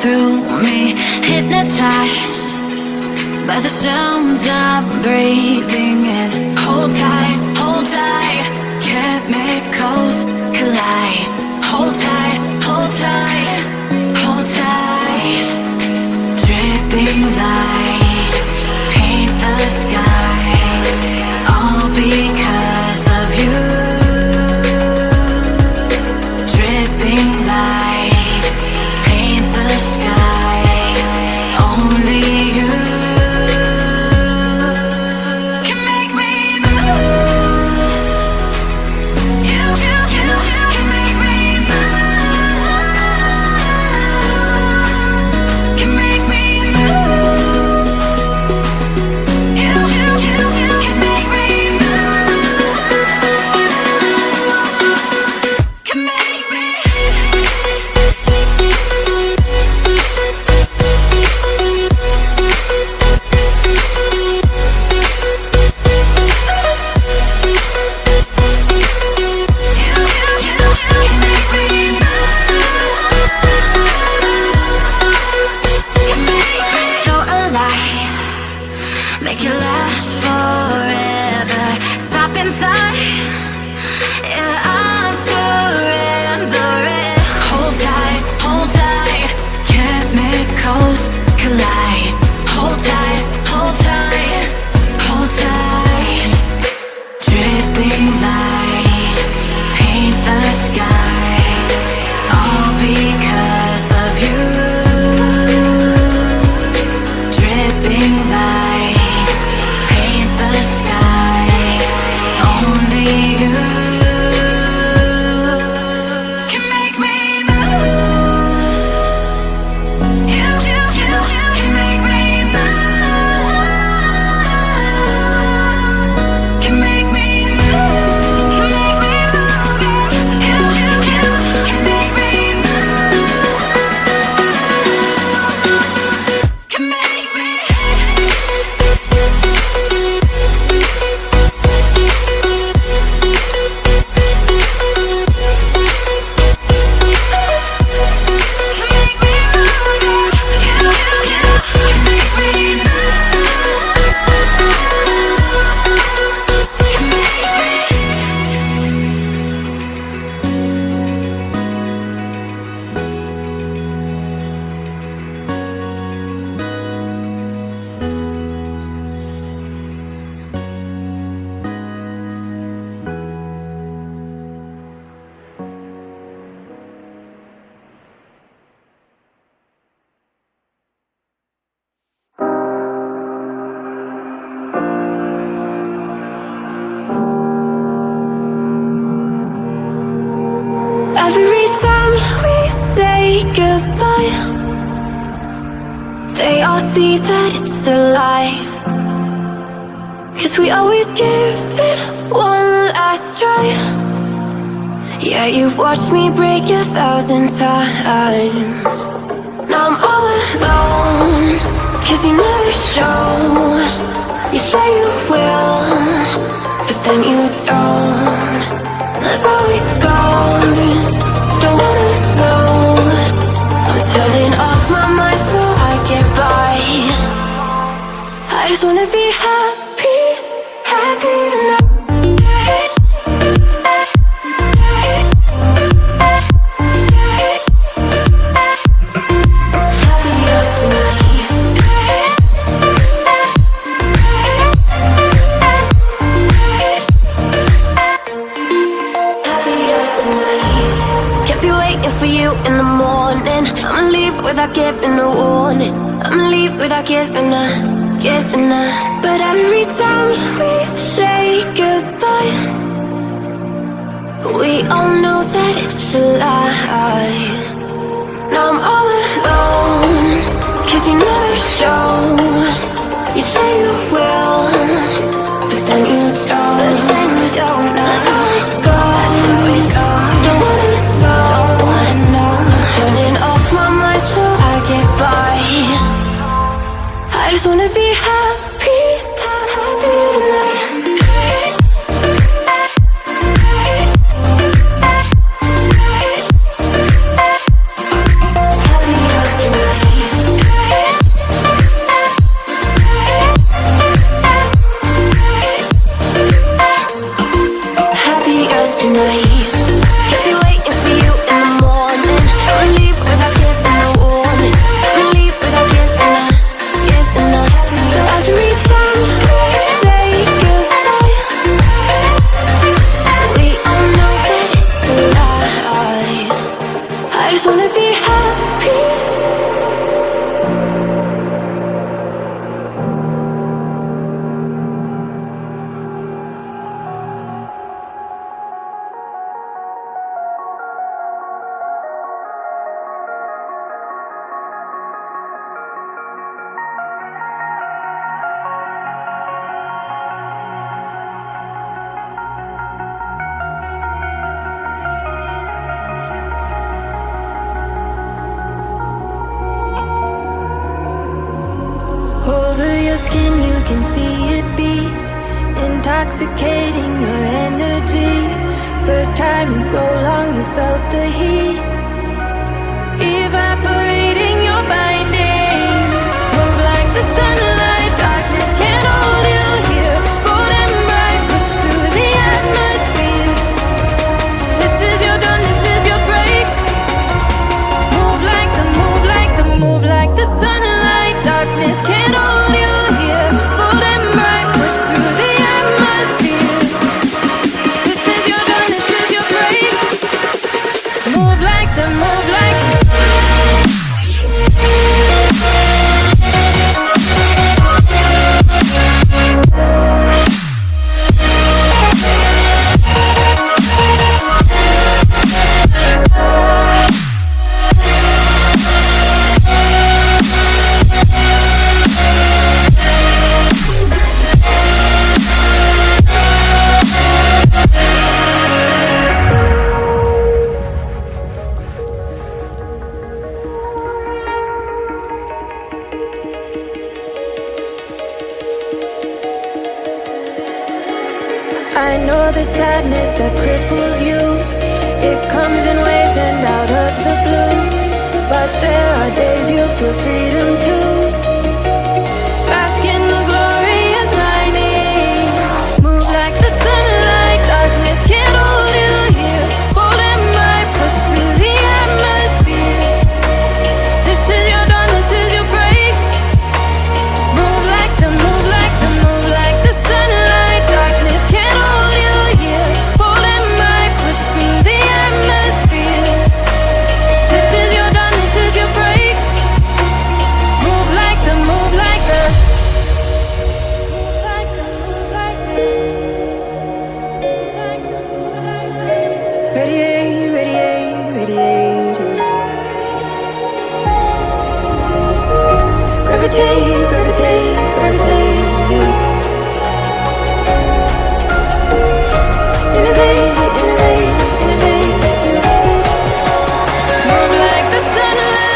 through me, hypnotized by the sounds I'm breathing in. Hold tight, chemicals collide. Hold tight, hold tight, hold tight. Dripping lights paint the skies, all because of you. Dripping lights paint the skies, only you can make me move. You can make me move. Can make me move. You can make me move. Can make me. So alive, make it last forever. Stop in time, yeah, I'm surrendering. Hold tight, chemicals collide. Hold tight, hold tight, hold tight. Dripping lights paint the skies, all because of you. Dripping lights paint the skies, only you can make me move. You can make me move. Can make me move. Can make me move. You can make me move. Can make me. Every time we say goodbye, they all see that it's a lie. 'Cause we always give it one last try. Yeah, you've watched me break 1,000 times. Now I'm all alone, 'cause you never show. You say you will, but then you don't. That's how it goes. Don't wanna know. I'm turning off my mind so I get by. I just wanna be happy, happy tonight. Happier tonight. Happier tonight. Can't be waiting for you in the morning. I'ma leave without giving a warning. I'ma leave without giving a. But every time we say goodbye, we all know that it's a lie. Now I'm all alone, 'cause you never show. You say you will, but then you don't. That's how it goes. Don't wanna know. I'm turning off my mind so I get by. I just wanna be happy, happy tonight. Happier tonight. skin, you can see it beat, intoxicating your energy. First time in so long you felt the heat, evaporating your bindings. Move like the sunlight, darkness can't hold you here. Bold and bright, push through the atmosphere. This is your dawn, this is your break. Move like the, move like the, move like the sunlight. Darkness can't hold you here. Bold and bright, push through the atmosphere. This is your dawn, this is your break. Move like the, move like the. I know the sadness that cripples you. It comes in waves and out of the blue. But there are days you feel freedom too. Bask in the glorious lightning. Move like the sunlight. Darkness can't hold you here. Bold and bright, push through the atmosphere. This is your dawn, this is your break. Move like the, move like the, move like the sunlight. Darkness can't hold you here. Bold and bright, push through the atmosphere. This is your dawn, this is your break. Move like the, move like the. Move like the, move like the. Move like the, move like the. Radiate, radiate, radiate. Gravitate, gravitate, gravitate. Innovate, innovate, innovate. Move like the sunlight.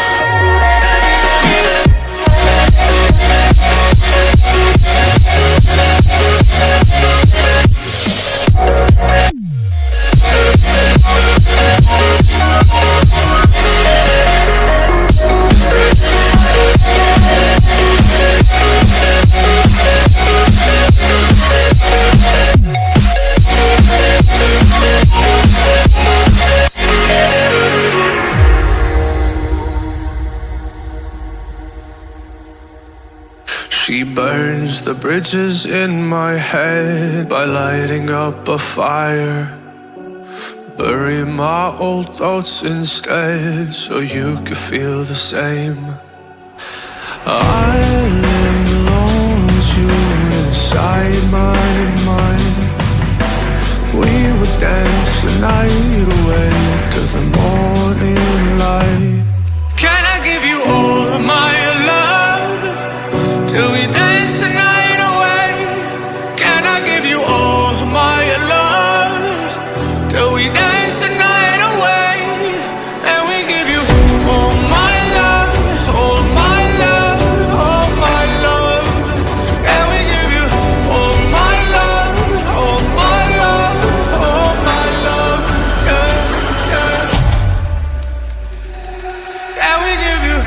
She burns the bridges in my head by lighting up a fire. Bury my old thoughts instead so you could feel the same. I lay alone with you inside my mind. We would dance the night away to the morning light. Can I give you all of my love till we dance the night away? Can I give you all of my love till we dance the night away? And we give you all my love, all my love, all my love. And we give you all my love, all my love, all my love. Yeah, yeah. And we give you.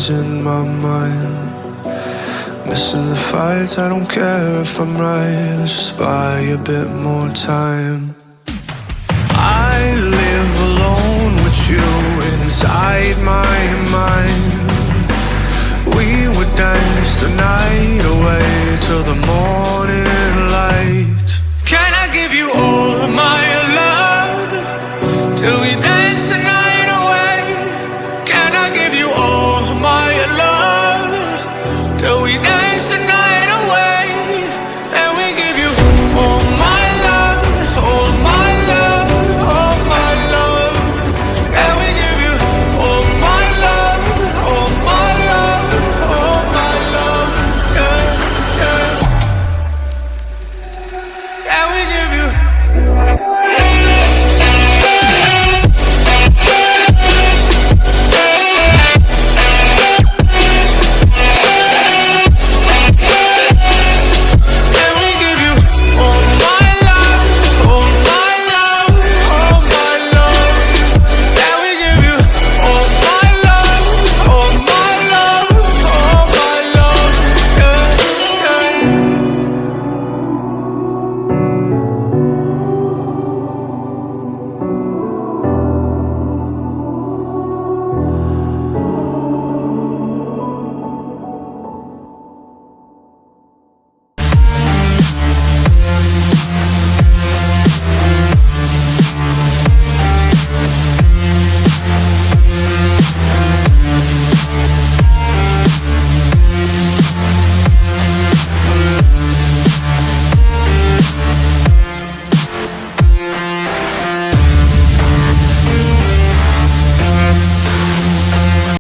In my mind, missing the fights. I don't care if I'm right. Let's just buy a bit more time. I live alone with you inside my mind. We would dance the night away till the morning.